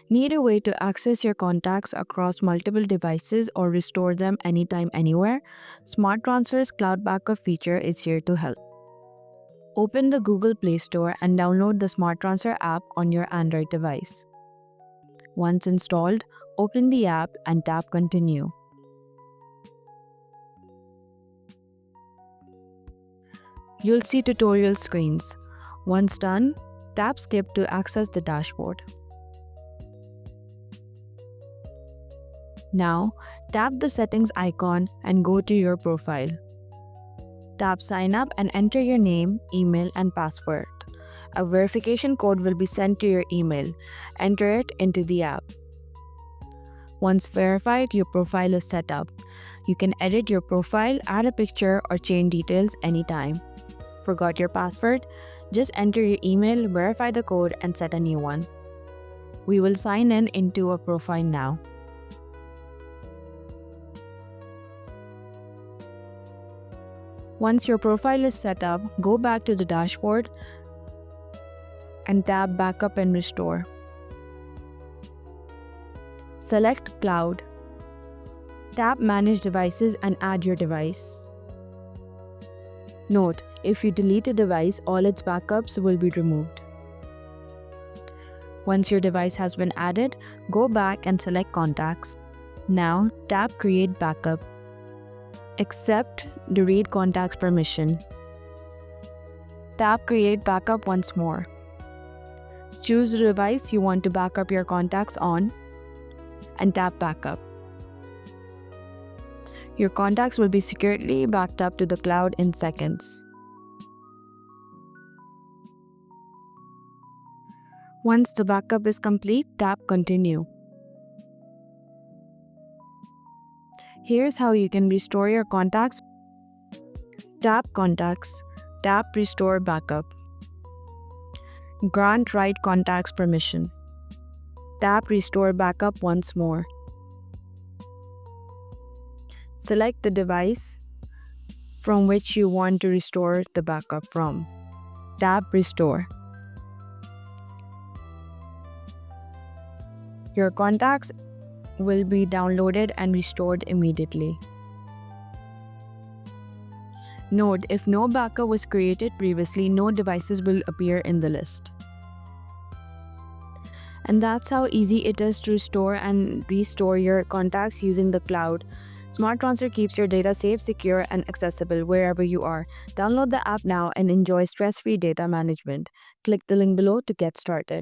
Need a way to access your contacts across multiple devices or restore them anytime, anywhere? Smart Transfer's Cloud Backup feature is here to help. Open the Google Play Store and download the Smart Transfer app on your Android device. Once installed, open the app and tap Continue. You'll see tutorial screens. Once done, tap Skip to access the dashboard. Now, tap the settings icon and go to your profile. Tap Sign Up and enter your name, email, and password. A verification code will be sent to your email. Enter it into the app. Once verified, your profile is set up. You can edit your profile, add a picture, or change details anytime. Forgot your password? Just enter your email, verify the code, and set a new one. We will sign in into a profile now. Once your profile is set up, go back to the dashboard and tap Backup and Restore. Select Cloud. Tap Manage Devices and add your device. Note, if you delete a device, all its backups will be removed. Once your device has been added, go back and select Contacts. Now, tap Create Backup. Accept the Read Contacts permission. Tap Create Backup once more. Choose the device you want to backup your contacts on and tap Backup. Your contacts will be securely backed up to the cloud in seconds. Once the backup is complete, tap Continue. Here's how you can restore your contacts. Tap Contacts, tap Restore Backup. Grant Write Contacts permission. Tap Restore Backup once more. Select the device from which you want to restore the backup from. Tap Restore. Your contacts will be downloaded and restored immediately. Note, if no backup was created previously, no devices will appear in the list. And that's how easy it is to restore and restore your contacts using the cloud. Smart Transfer keeps your data safe, secure, and accessible wherever you are. Download the app now and enjoy stress-free data management. Click the link below to get started.